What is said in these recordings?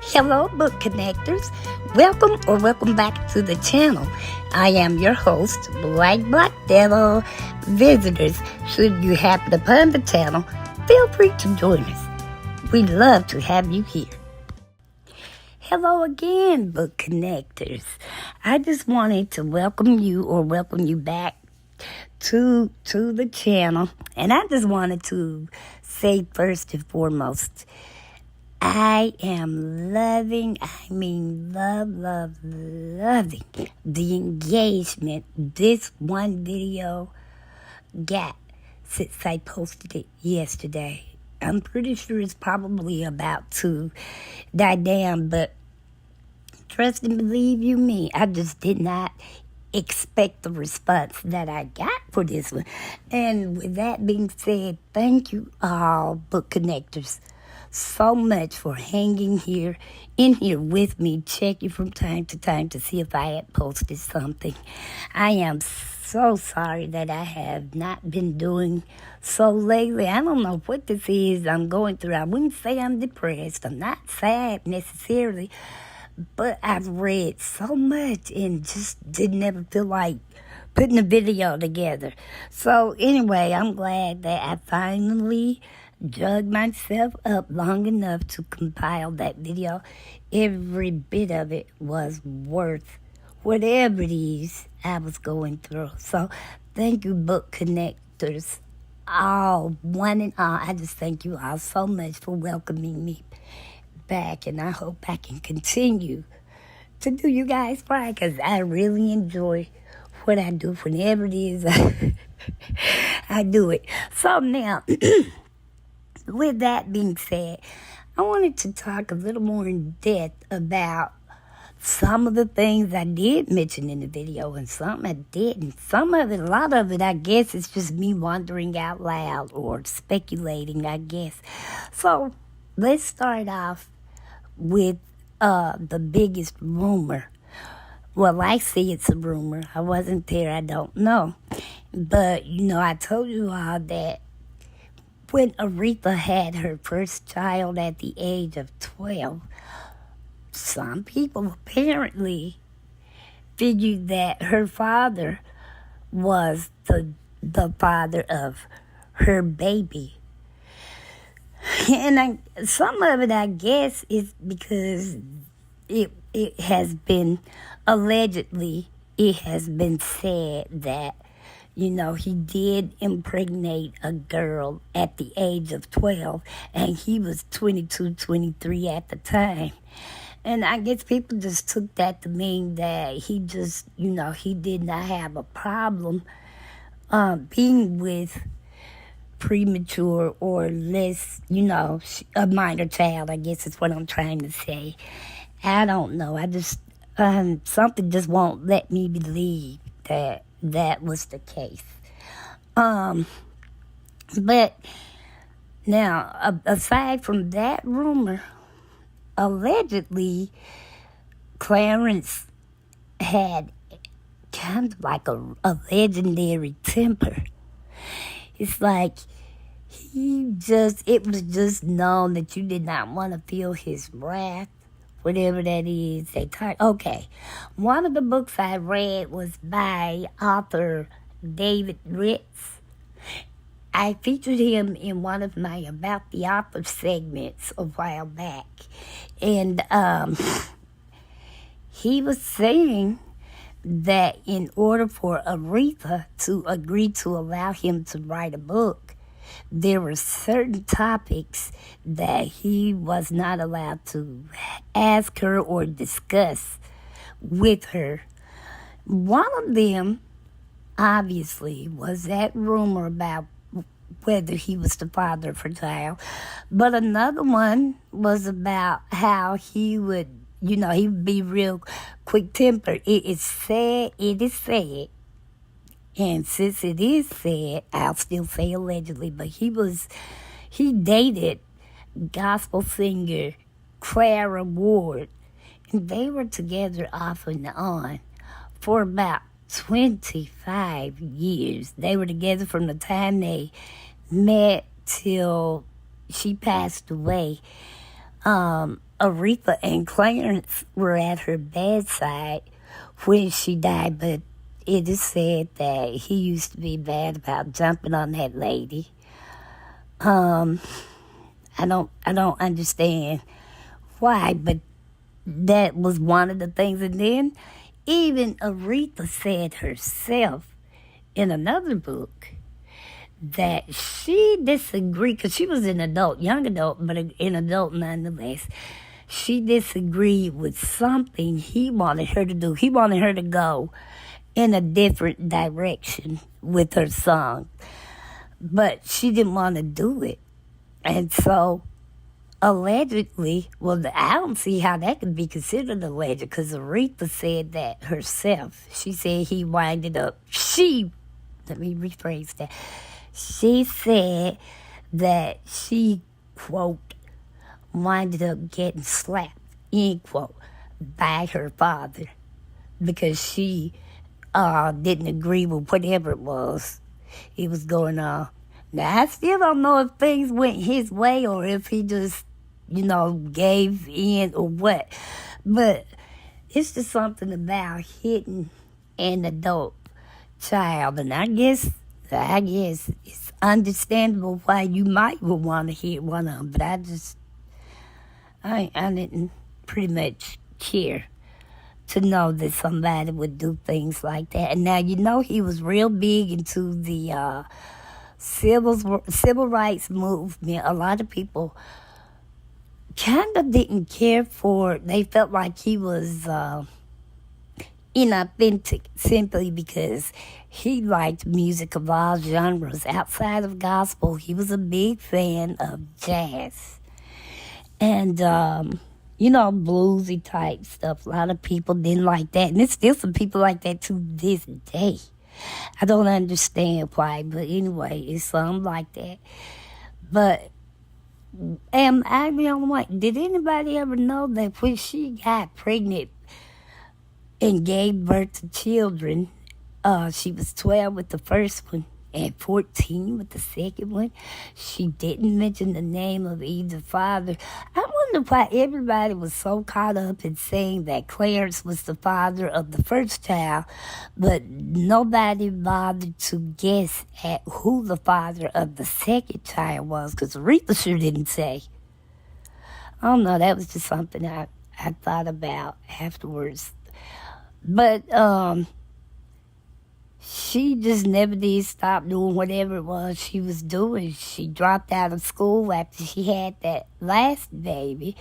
Hello, book connectors. Welcome back to the channel. I am your host, Black Devil. Visitors, should you happen upon the channel, feel free to join us. We'd love to have you here. Hello again, book connectors. I just wanted to welcome you back to the channel. And I just wanted to say first and foremost, I am loving the engagement this one video got since I posted it yesterday. I'm pretty sure it's probably about to die down, but trust and believe you me, I just did not expect the response that I got for this one. And with that being said, thank you all, book connectors, so much for hanging in here with me, checking from time to time to see if I had posted something. I am so sorry that I have not been doing so lately. I don't know what this is I'm going through. I wouldn't say I'm depressed. I'm not sad necessarily, but I've read so much and just didn't ever feel like putting a video together. So anyway, I'm glad that I finally dug myself up long enough to compile that video. Every bit of it was worth whatever it is I was going through. So thank you, book connectors, all, one and all. I just thank you all so much for welcoming me back, and I hope I can continue to do you guys right, because I really enjoy what I do whenever it is I do it. So now, with that being said, I wanted to talk a little more in depth about some of the things I did mention in the video and some I didn't. Some of it, a lot of it, I guess, is just me wondering out loud or speculating, I guess. So let's start off with the biggest rumor. Well, I see it's a rumor. I wasn't there. I don't know. But, I told you all that when Aretha had her first child at the age of 12, some people apparently figured that her father was the father of her baby. And some of it, I guess, is because it has been, allegedly, it has been said that, he did impregnate a girl at the age of 12, and he was 22, 23 at the time. And I guess people just took that to mean that he just, he did not have a problem being with premature or less, a minor child, I guess is what I'm trying to say. I don't know. I just, something just won't let me believe that was the case. But now, aside from that rumor, allegedly, Clarence had kind of like a legendary temper. It's like it was just known that you did not want to feel his wrath, whatever that is. Okay, one of the books I read was by author David Ritz. I featured him in one of my About the Author segments a while back. And he was saying that in order for Aretha to agree to allow him to write a book, there were certain topics that he was not allowed to ask her or discuss with her. One of them, obviously, was that rumor about whether he was the father of her child. But another one was about how he would, he would be real quick-tempered. It is said, and since it is said, I'll still say allegedly, but he dated gospel singer Clara Ward, and they were together off and on for about 25 years. They were together from the time they met till she passed away. Aretha and Clarence were at her bedside when she died, but it is said that he used to be bad about jumping on that lady. I don't understand why, but that was one of the things. And then even Aretha said herself in another book that she disagreed, because she was an adult, young adult, but an adult nonetheless. She disagreed with something he wanted her to do. He wanted her to go in a different direction with her song, but she didn't want to do it. And so, allegedly, well, I don't see how that could be considered alleged, because Aretha said that herself. She said he winded up. Let me rephrase that. She said that she, quote, winded up getting slapped, end quote, by her father because she didn't agree with whatever it was going on. Now, I still don't know if things went his way or if he just, gave in or what. But it's just something about hitting an adult child. And I guess it's understandable why you might want to hit one of them. But I didn't pretty much care to know that somebody would do things like that. And now, he was real big into the civil rights movement. A lot of people kind of didn't care for it. They felt like he was inauthentic simply because he liked music of all genres. Outside of gospel, he was a big fan of jazz and bluesy type stuff. A lot of people didn't like that, and there's still some people like that to this day. I don't understand why, but anyway, it's something like that. But am I the only one? Did anybody ever know that when she got pregnant and gave birth to children, she was 12 with the first one and 14 with the second one? She didn't mention the name of either father. I wonder why everybody was so caught up in saying that Clarence was the father of the first child, but nobody bothered to guess at who the father of the second child was, because Aretha sure didn't say. I don't know, that was just something I thought about afterwards. But she just never did stop doing whatever it was she was doing. She dropped out of school after she had that last baby,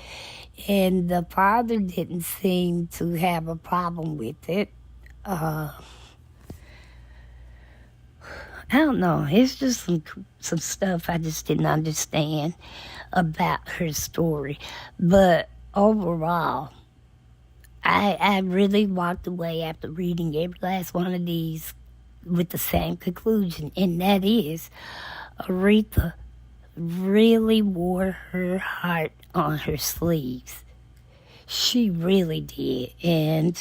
and the father didn't seem to have a problem with it. I don't know. It's just some stuff I just didn't understand about her story. But overall, I really walked away after reading every last one of these with the same conclusion, and that is Aretha really wore her heart on her sleeves. She really did. And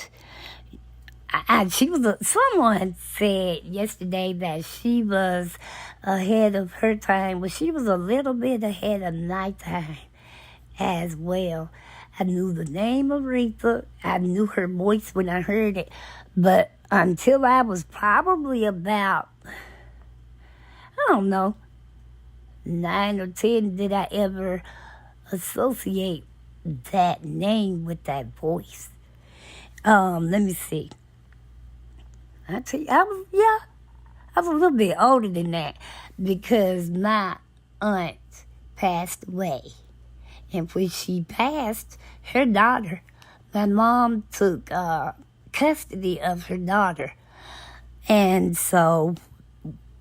someone said yesterday that she was ahead of her time. Well, she was a little bit ahead of nighttime as well. I knew the name of Aretha. I knew her voice when I heard it. But until I was probably about, 9 or 10, did I ever associate that name with that voice. Let me see. I tell you, I was a little bit older than that because my aunt passed away. And when she passed, her daughter, my mom took custody of her daughter. And so,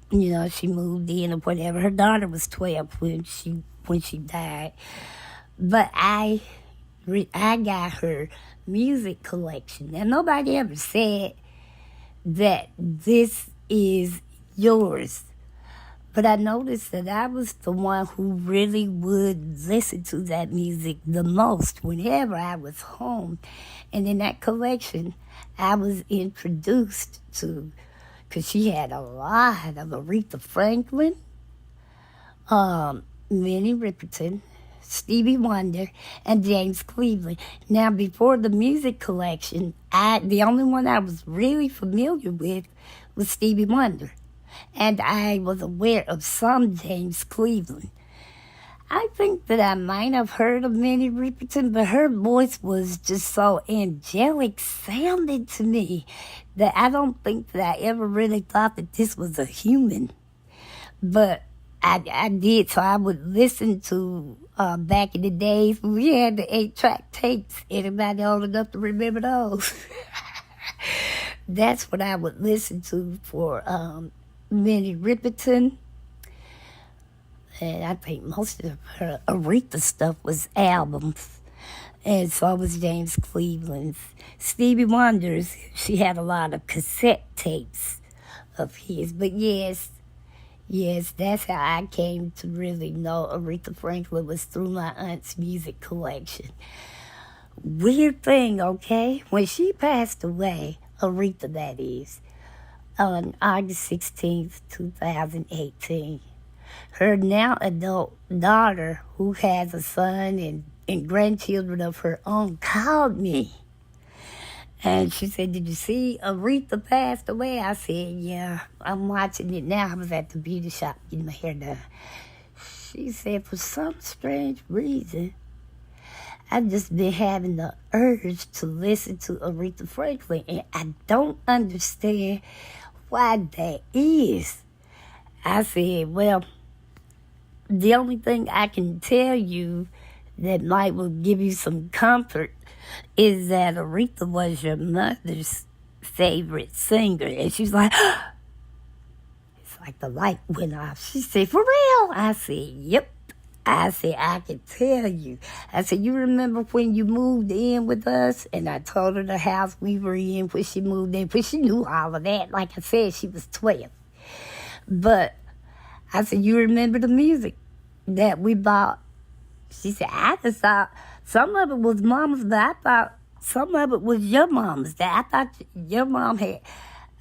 she moved in or whatever. Her daughter was 12 when she died. But I got her music collection. Now, nobody ever said that this is yours. But I noticed that I was the one who really would listen to that music the most whenever I was home. And in that collection, I was introduced to, because she had a lot of Aretha Franklin, Minnie Riperton, Stevie Wonder, and James Cleveland. Now, before the music collection, the only one I was really familiar with was Stevie Wonder. And I was aware of some James Cleveland. I think that I might have heard of Minnie Riperton, but her voice was just so angelic sounding to me that I don't think that I ever really thought that this was a human. But I did, so I would listen to, back in the days, we had the 8-track tapes. Anybody old enough to remember those? That's what I would listen to for Minnie Riperton. And I think most of her Aretha stuff was albums. And so was James Cleveland's. Stevie Wonder's, she had a lot of cassette tapes of his. But yes, that's how I came to really know Aretha Franklin, was through my aunt's music collection. Weird thing, okay? When she passed away, Aretha that is, on August 16th, 2018, her now adult daughter, who has a son and grandchildren of her own, called me. And she said, "Did you see Aretha passed away?" I said, "Yeah, I'm watching it now. I was at the beauty shop getting my hair done." She said, "For some strange reason, I've just been having the urge to listen to Aretha Franklin, and I don't understand why that is." I said, "Well, the only thing I can tell you that might will give you some comfort is that Aretha was your mother's favorite singer." And she's like, it's like the light went off. She said, "For real?" I said, "Yep." I said, "I can tell you." I said, "You remember when you moved in with us?" And I told her the house we were in when she moved in, because she knew all of that. Like I said, she was 12. But I said, "You remember the music that we bought?" She said, "I just thought some of it was Mama's, but I thought some of it was your Mama's. That I thought your mom had."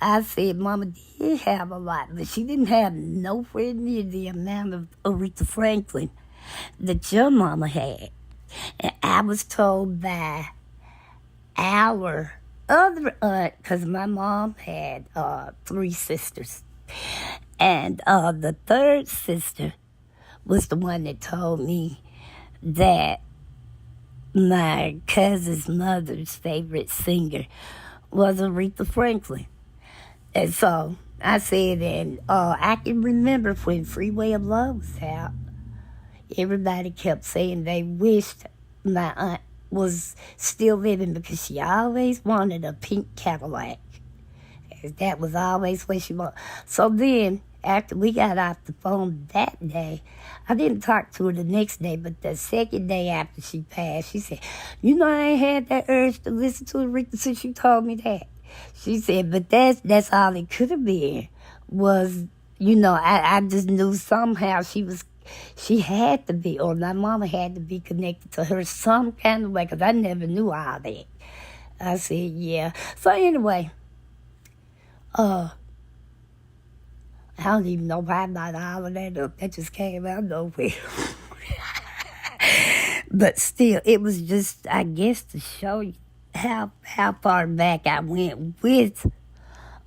I said, "Mama did have a lot, but she didn't have nowhere near the amount of Aretha Franklin that your mama had." And I was told by our other aunt, because my mom had 3 sisters. And the third sister was the one that told me that my cousin's mother's favorite singer was Aretha Franklin. And so I said, and I can remember when Freeway of Love was out, everybody kept saying they wished my aunt was still living, because she always wanted a pink Cadillac. That was always what she wanted. So then, after we got off the phone that day, I didn't talk to her the next day, but the second day after she passed, she said, "You know, I ain't had that urge to listen to Aretha since you told me that." She said, "But that's all it could have been, was, you know, I just knew somehow she had to be, or my mama had to be connected to her some kind of way, because I never knew all that." I said, "Yeah." So anyway, I don't even know why I brought all of that up. That just came out of nowhere. But still, it was just, I guess, to show you how far back I went with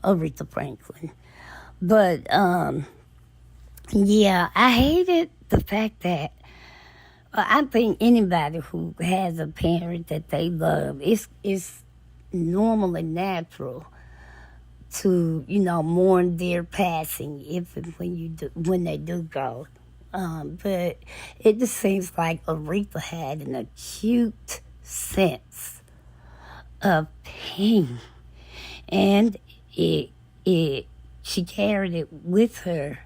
Aretha Franklin. But, yeah, I hated the fact that I think anybody who has a parent that they love, it's normal and natural to, you know, mourn their passing if and when they do go. But it just seems like Aretha had an acute sense of pain, and she carried it with her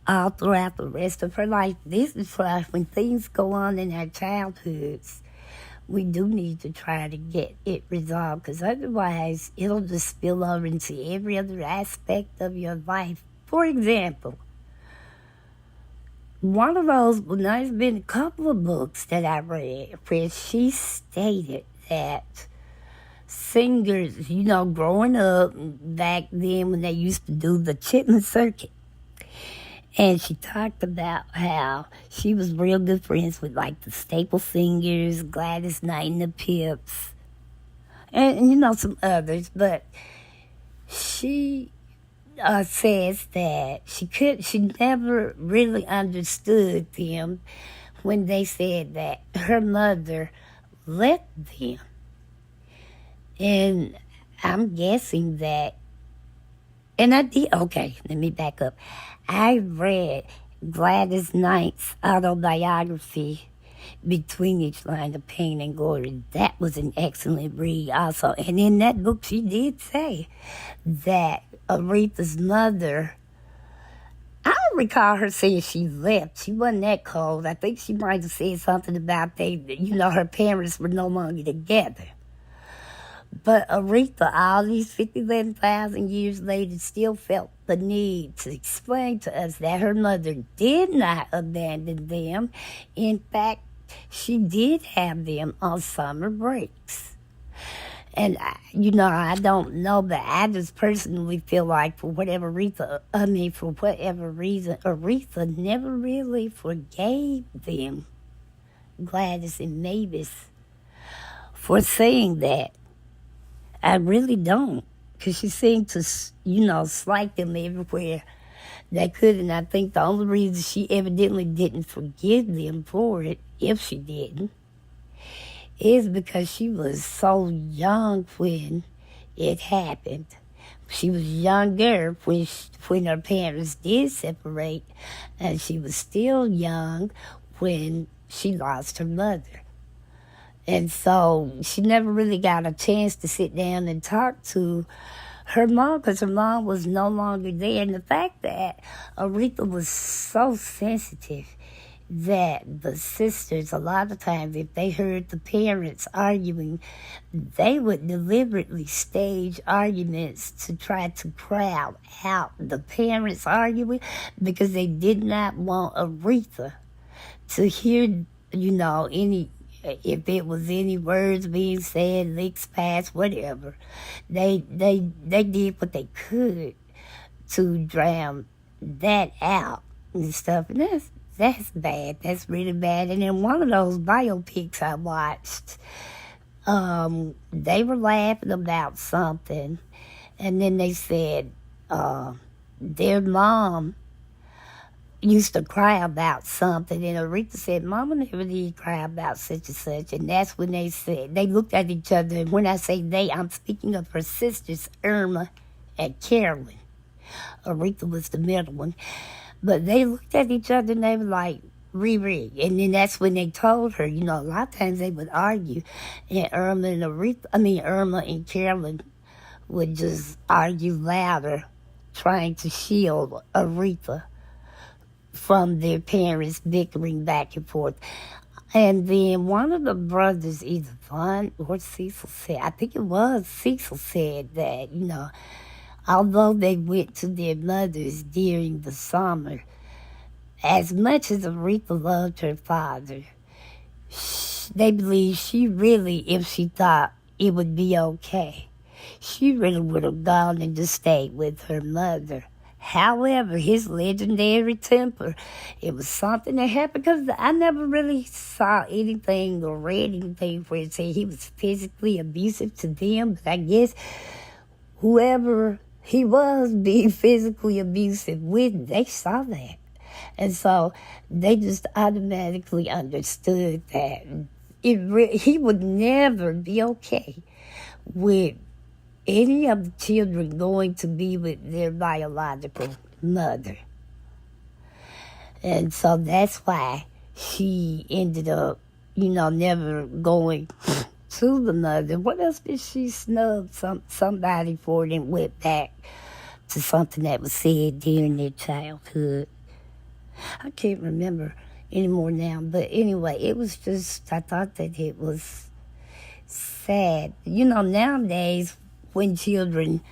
all throughout the rest of her life. This is why when things go on in our childhoods, we do need to try to get it resolved, because otherwise it'll just spill over into every other aspect of your life. For example, one of those, well, there's been a couple of books that I read where she stated that singers, you know, growing up back then when they used to do the Chipmunk Circuit, And she talked about how she was real good friends with like the Staple Singers, Gladys Knight and the Pips, and some others. But she says that she never really understood them when they said that her mother left them. And I'm guessing that, and I did, okay, let me back up. I read Gladys Knight's autobiography, Between Each Line of Pain and Glory. That was an excellent read also. And in that book, she did say that Aretha's mother, I don't recall her saying she left. She wasn't that cold. I think she might have said something about her parents were no longer together. But Aretha, all these 57,000 years later, still felt the need to explain to us that her mother did not abandon them. In fact, she did have them on summer breaks. And, I don't know, but I just personally feel like for whatever reason, Aretha never really forgave them, Gladys and Mavis, for saying that. I really don't, because she seemed to, slight them everywhere they could, and I think the only reason she evidently didn't forgive them for it, if she didn't, is because she was so young when it happened. She was younger when her parents did separate, and she was still young when she lost her mother. And so she never really got a chance to sit down and talk to her mom because her mom was no longer there. And the fact that Aretha was so sensitive that the sisters, a lot of times, if they heard the parents arguing, they would deliberately stage arguments to try to crowd out the parents arguing because they did not want Aretha to hear, if it was any words being said, licks passed, whatever. They did what they could to drown that out and stuff. And that's bad. That's really bad. And in one of those biopics I watched, they were laughing about something, and then they said their mom used to cry about something, and Aretha said, Mama never did cry about such and such. And that's when they looked at each other, and when I say they, I'm speaking of her sisters, Irma and Carolyn. Aretha was the middle one. But they looked at each other and they were like, Riri. And then that's when they told her, a lot of times they would argue, and Irma and Carolyn would just argue louder, trying to shield Aretha from their parents bickering back and forth. And then one of the brothers, either Vaughn or Cecil said, I think it was Cecil said that, although they went to their mothers during the summer, as much as Aretha loved her father, they believe she really, if she thought it would be okay, she really would have gone and just stayed with her mother. However, his legendary temper, it was something that happened because I never really saw anything or read anything where it said he was physically abusive to them. But I guess whoever he was being physically abusive with, they saw that. And so they just automatically understood that he would never be okay with any of the children going to be with their biological mother. And so that's why she ended up, never going to the mother. What else did she snub somebody for and went back to something that was said during their childhood? I can't remember anymore now. But anyway, it was just, I thought that it was sad. Nowadays, when children,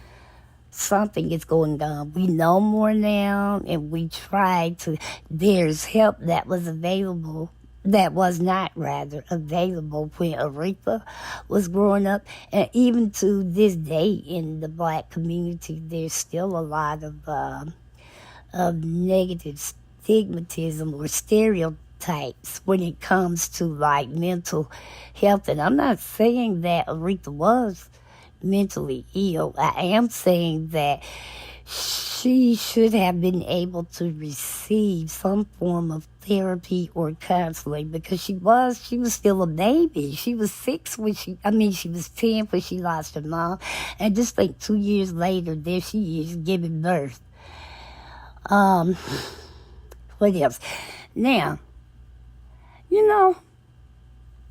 something is going on, we know more now, and we try to, there's help that was available, that was not rather available when Aretha was growing up. And even to this day in the Black community, there's still a lot of of negative stigmatism or stereotypes when it comes to like mental health. And I'm not saying that Aretha was mentally ill. I am saying that she should have been able to receive some form of therapy or counseling because she was still a baby. She was 6 when she was 10 when she lost her mom. And just like 2 years later, there she is giving birth. What else? Now,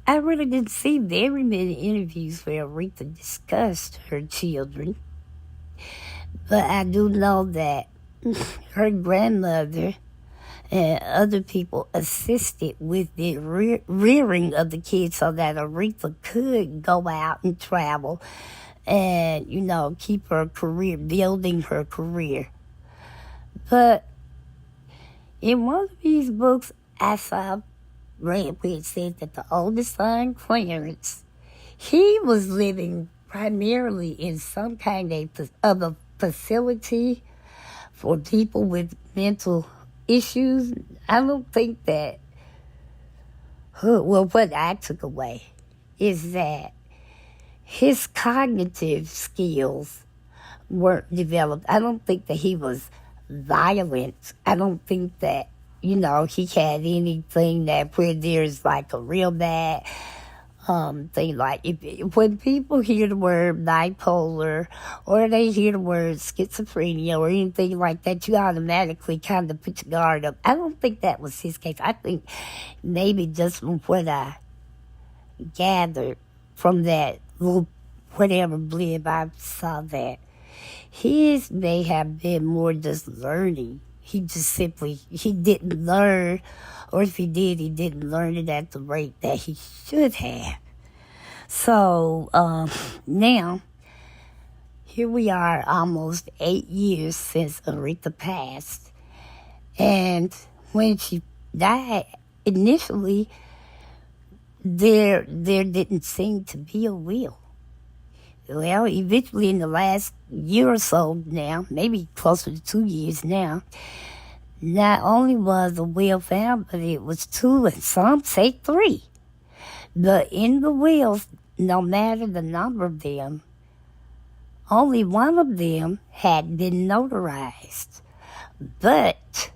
I really didn't see very many interviews where Aretha discussed her children. But I do know that her grandmother and other people assisted with the rearing of the kids so that Aretha could go out and travel and, keep her career, building her career. But in one of these books I read where it said that the oldest son, Clarence, he was living primarily in some kind of a facility for people with mental issues. I don't think that, what I took away is that his cognitive skills weren't developed. I don't think that he was violent. I don't think that, he had anything that where there's like a real bad thing. Like when people hear the word bipolar or they hear the word schizophrenia or anything like that, you automatically kind of put your guard up. I don't think that was his case. I think maybe just from what I gathered from that little whatever blip I saw, that his may have been more just learning. He didn't learn, or if he did, he didn't learn it at the rate that he should have. So now, here we are almost 8 years since Aretha passed. And when she died, initially, there didn't seem to be a will. Well, eventually in the last year or so now, maybe closer to 2 years now, not only was a will found, but it was 2 and some say 3. But in the wills, no matter the number of them, only one of them had been notarized. But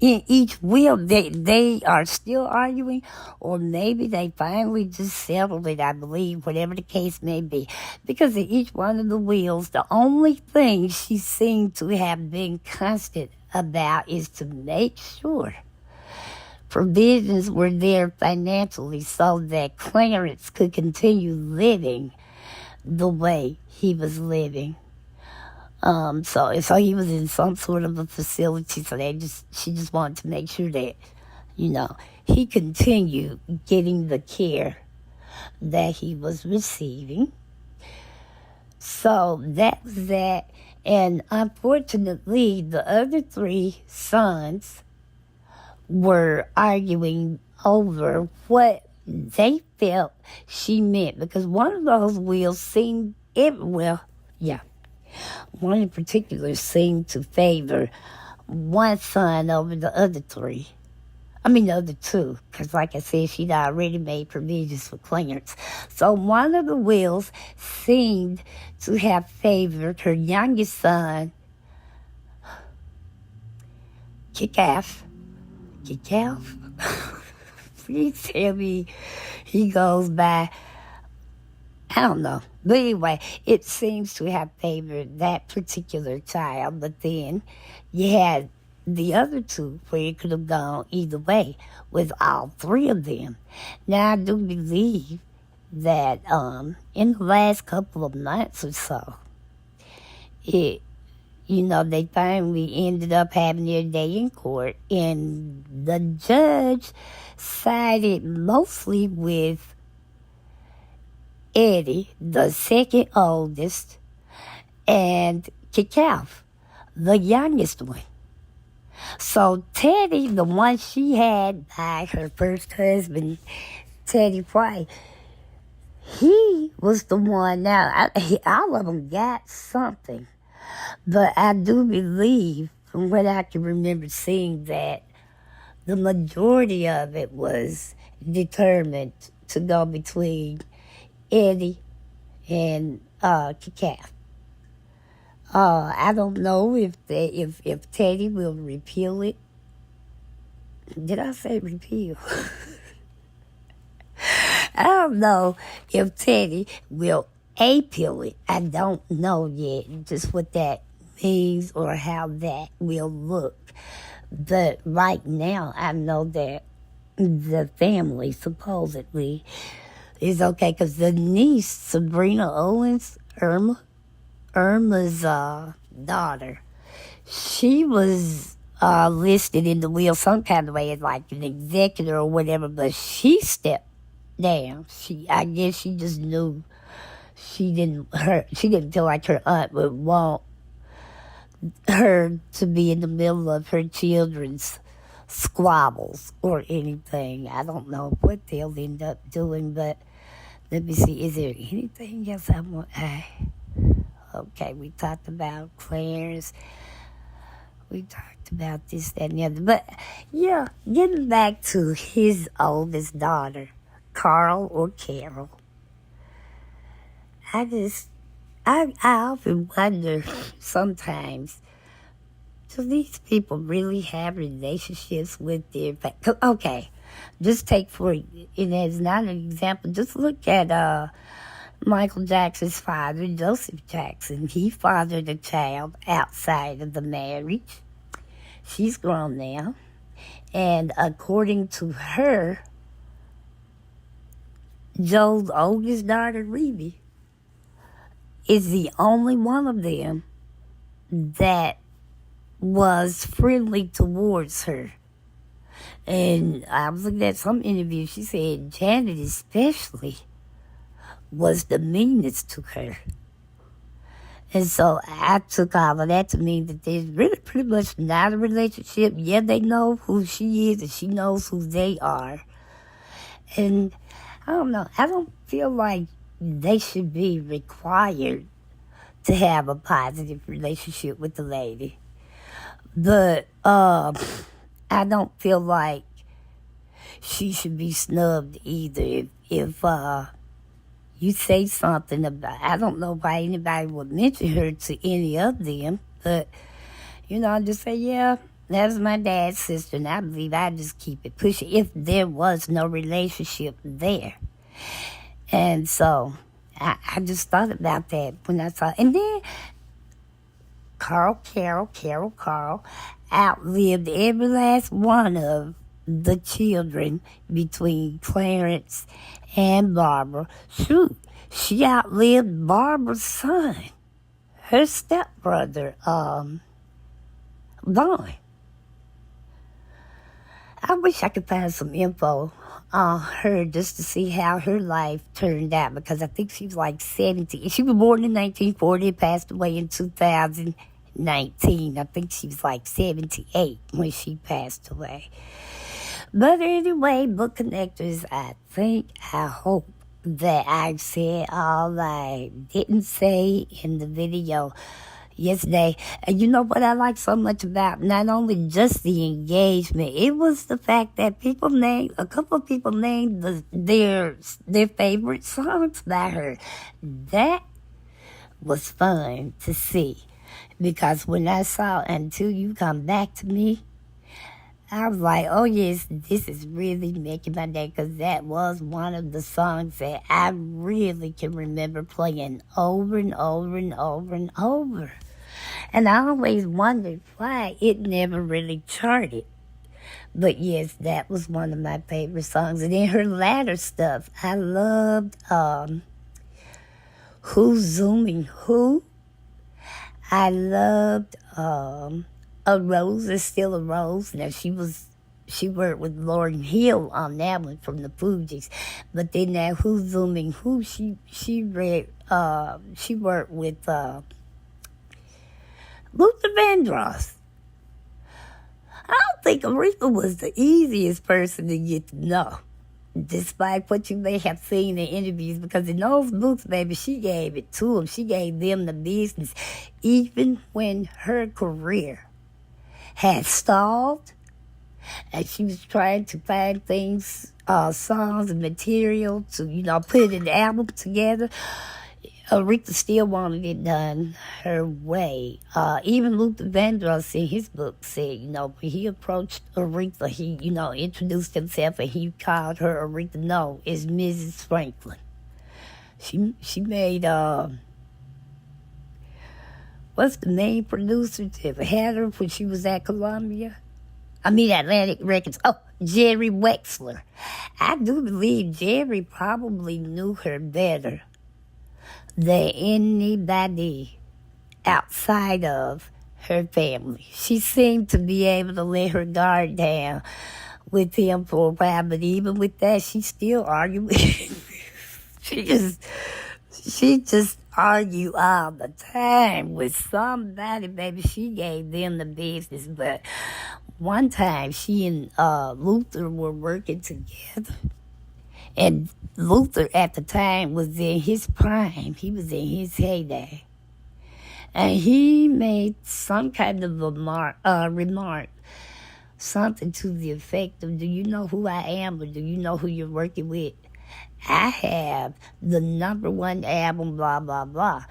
in each will, they are still arguing, or maybe they finally just settled it, I believe, whatever the case may be. Because in each one of the wills, the only thing she seemed to have been constant about is to make sure provisions were there financially so that Clarence could continue living the way he was living. So he was in some sort of a facility, so she just wanted to make sure that, he continued getting the care that he was receiving. So that was that. And unfortunately, the other 3 sons were arguing over what they felt she meant, because one of those wills seemed, one in particular seemed to favor one son over the other 3. The other 2, because like I said, she'd already made provisions for Clarence. So one of the wills seemed to have favored her youngest son, Kickoff. Please tell me he goes by, I don't know. But anyway, it seems to have favored that particular child. But then you had the other 2 where it could have gone either way with all 3 of them. Now, I do believe that in the last couple of months or so, they finally ended up having their day in court, and the judge sided mostly with Eddie, the second oldest, and Kickoff, the youngest one. So Teddy, the one she had by her first husband, Teddy White, he was the one. Now, all of them got something. But I do believe from what I can remember seeing, that the majority of it was determined to go between Eddie and Cacao. I don't know if Teddy will repeal it. Did I say repeal? I don't know if Teddy will appeal it. I don't know yet just what that means or how that will look. But right now, I know that the family supposedly is okay, because the niece, Sabrina Owens, Irma's daughter, she was listed in the will some kind of way as like an executor or whatever, but she stepped down. I guess she just knew she didn't feel like her aunt would want her to be in the middle of her children's squabbles or anything. I don't know what they'll end up doing, but let me see. Is there anything else I want? Okay, we talked about Clarence. We talked about this, that, and the other. But, yeah, getting back to his oldest daughter, Carl or Carol, I often wonder sometimes, do these people really have relationships with their okay, just take it as not an example, just look at Michael Jackson's father, Joseph Jackson. He fathered a child outside of the marriage. She's grown now. And according to her, Joe's oldest daughter, Rebe, is the only one of them that was friendly towards her. And I was looking at some interviews, she said Janet especially was the meanest to her. And so I took all of that to mean that there's really pretty much not a relationship. Yeah, they know who she is and she knows who they are. And I don't know, I don't feel like they should be required to have a positive relationship with the lady. But I don't feel like she should be snubbed either. If you say something about, I don't know why anybody would mention her to any of them, but, I just say, yeah, that's my dad's sister, and I believe I just keep it pushing if there was no relationship there. And so I just thought about that when I saw it. And then Carl outlived every last one of the children between Clarence and Barbara. Shoot, she outlived Barbara's son, her stepbrother, Vaughn. I wish I could find some info on her just to see how her life turned out, because I think she was like 70. She was born in 1940 and passed away in 2019. I think she was like 78 when she passed away. But anyway, book connectors, I hope that I said all I didn't say in the video yesterday. And you know what I like so much about not only just the engagement, it was the fact that a couple of people named their favorite songs by her. That was fun to see, because when I saw Until You Come Back to Me, I was like, oh yes, this is really making my day, because that was one of the songs that I really can remember playing over and over and over and over. And I always wondered why it never really charted. But yes, that was one of my favorite songs. And then her latter stuff, I loved Who's Zooming Who? I loved A Rose Is Still a Rose. Now, she worked with Lauryn Hill on that one from the Fugees. But then that Who's Zooming Who, she worked with Luther Vandross. I don't think Aretha was the easiest person to get to know, despite what you may have seen in interviews, because in those books, baby, she gave it to them. She gave them the business, even when her career had stalled, and she was trying to find things, songs and material to, put an album together. Aretha still wanted it done her way. Even Luther Vandross in his book said, when he approached Aretha, he, introduced himself and he called her Aretha. No, it's Mrs. Franklin. She made, what's the main producer that had her when she was at Columbia? Atlantic Records. Oh, Jerry Wexler. I do believe Jerry probably knew her better than anybody outside of her family. She seemed to be able to let her guard down with him for a while, but even with that, she still argued. She just argued all the time with somebody, baby. She gave them the business, but one time she and Luther were working together. And Luther at the time was in his prime. He was in his heyday. And he made some kind of remark, something to the effect of, do you know who I am, or do you know who you're working with? I have the #1 album, blah, blah, blah.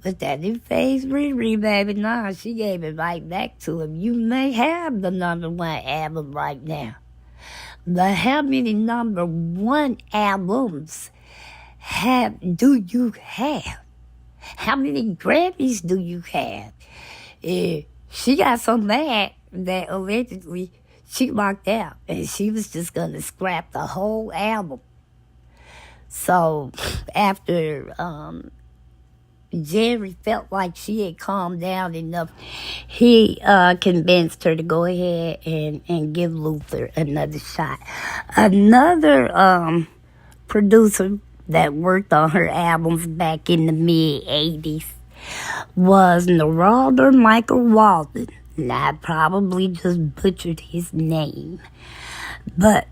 But that didn't faze Riri, baby. Nah, she gave it right back to him. You may have the #1 album right now, but how many #1 albums do you have? How many Grammys do you have? She got so mad that allegedly she walked out and she was just going to scrap the whole album. So after Jerry felt like she had calmed down enough, he convinced her to go ahead and give Luther another shot. Another producer that worked on her albums back in the mid-'80s was Narada Michael Walden. And I probably just butchered his name. But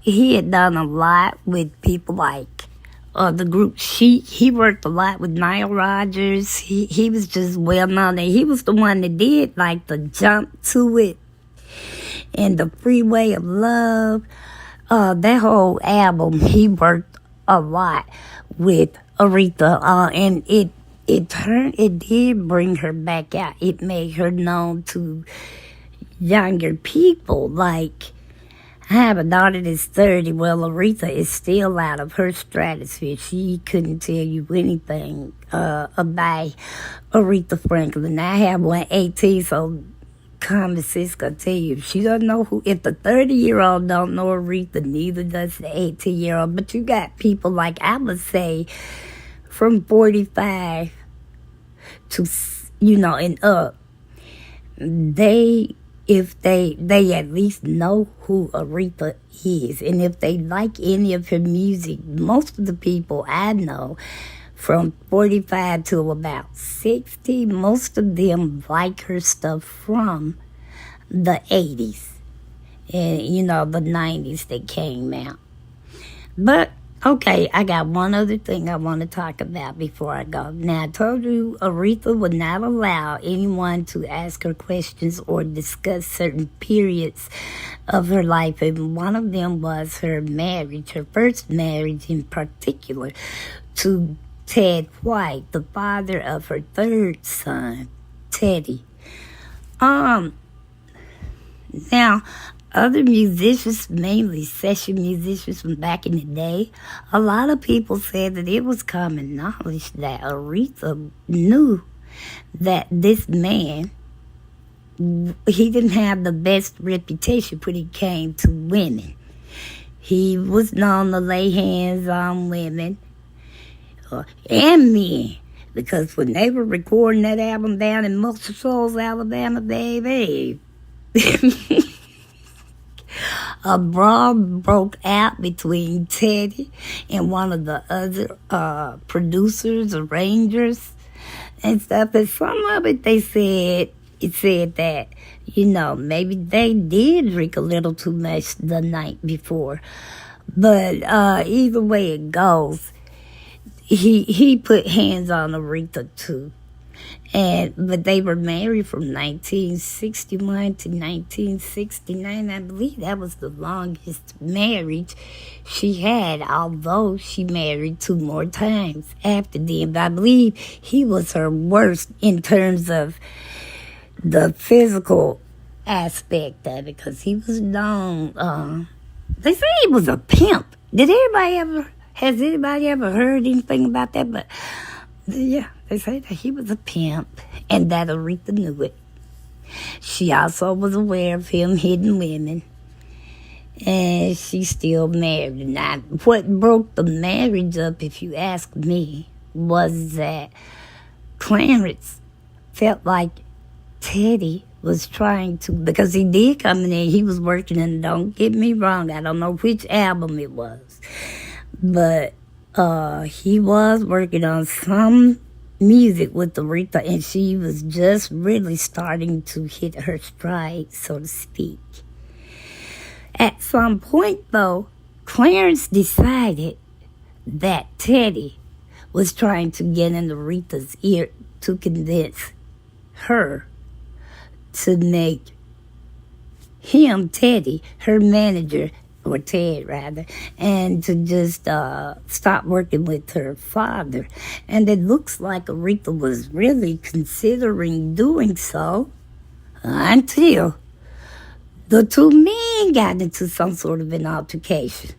he had done a lot with people like the group Chic. He worked a lot with Nile Rodgers. He was just well known. And he was the one that did like the Jump to It and the Freeway of Love. That whole album, he worked a lot with Aretha. And it did bring her back out. It made her known to younger people. Like, I have a daughter that's 30. Well, Aretha is still out of her stratosphere. She couldn't tell you anything about Aretha Franklin. I have one 18, so common sense gonna tell you. If she doesn't know if the 30-year-old don't know Aretha, neither does the 18-year-old. But you got people like, I would say, from 45 to, and up. If they at least know who Aretha is, and if they like any of her music, most of the people I know from 45 to about 60, most of them like her stuff from the 80s and, the 90s that came out. But, okay, I got one other thing I want to talk about before I go. Now, I told you Aretha would not allow anyone to ask her questions or discuss certain periods of her life, and one of them was her marriage, her first marriage in particular, to Ted White, the father of her third son, Teddy. Now, other musicians, mainly session musicians from back in the day, a lot of people said that it was common knowledge that Aretha knew that this man, he didn't have the best reputation when it came to women. He was known to lay hands on women and men, because when they were recording that album down in Muscle Shoals, Alabama, baby, a brawl broke out between Teddy and one of the other producers, arrangers, and stuff. And some of it, it said that, maybe they did drink a little too much the night before. But either way it goes, he put hands on Aretha too. But they were married from 1961 to 1969. I believe that was the longest marriage she had, although she married 2 more times after them. But I believe he was her worst in terms of the physical aspect of it, because he was known. They say he was a pimp. Has anybody ever heard anything about that? But yeah, they say that he was a pimp, and that Aretha knew it. She also was aware of him hitting women, and she still married. Now, what broke the marriage up, if you ask me, was that Clarence felt like Teddy was trying to, because he did come in there, he was working, and don't get me wrong, I don't know which album it was, but he was working on some music with Aretha, and she was just really starting to hit her stride, so to speak. At some point, though, Clarence decided that Teddy was trying to get in Aretha's ear to convince her to make him, Teddy, her manager, or Ted rather, and to just stop working with her father. And it looks like Aretha was really considering doing so until the 2 men got into some sort of an altercation.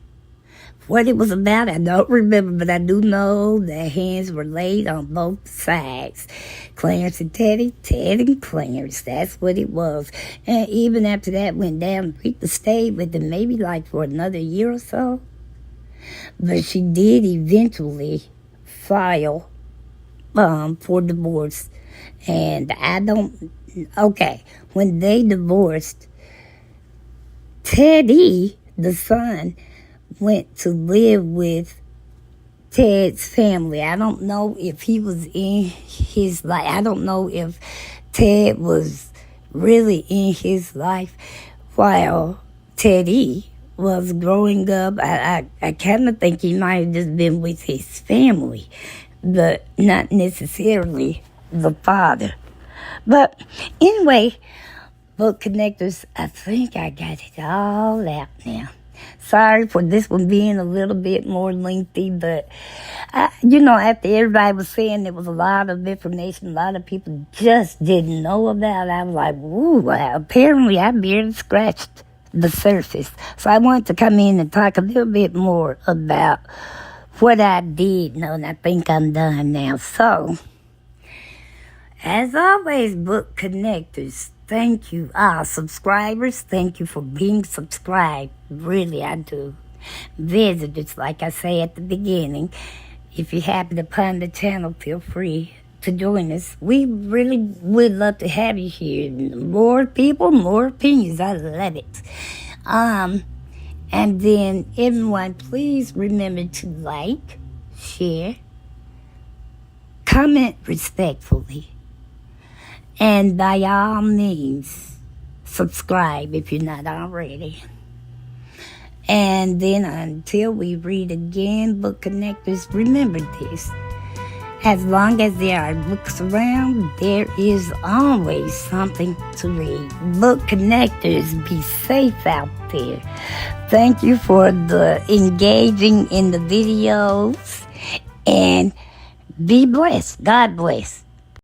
What it was about, I don't remember, but I do know that hands were laid on both sides. Clarence and Teddy, Ted and Clarence, that's what it was. And even after that went down, Aretha stayed with them maybe like for another year or so. But she did eventually file for divorce. And when they divorced, Teddy, the son, went to live with Ted's family. I don't know if he was in his life. I don't know if Ted was really in his life while Teddy was growing up. I kind of think he might have just been with his family, but not necessarily the father. But anyway, book connectors, I think I got it all out now. Sorry for this one being a little bit more lengthy, but, after everybody was saying there was a lot of information, a lot of people just didn't know about it, I was like, woo, apparently I barely scratched the surface. So I wanted to come in and talk a little bit more about what I did know, and I think I'm done now. So, as always, book connectors, thank you. Subscribers, thank you for being subscribed. Really, I do. Visitors, like I say at the beginning, if you happen upon the channel, feel free to join us. We really would love to have you here. More people, more opinions. I love it. And then, everyone, please remember to like, share, comment respectfully, and by all means, subscribe if you're not already. And then until we read again, book connectors, remember this. As long as there are books around, there is always something to read. Book connectors, be safe out there. Thank you for the engaging in the videos. And be blessed. God bless.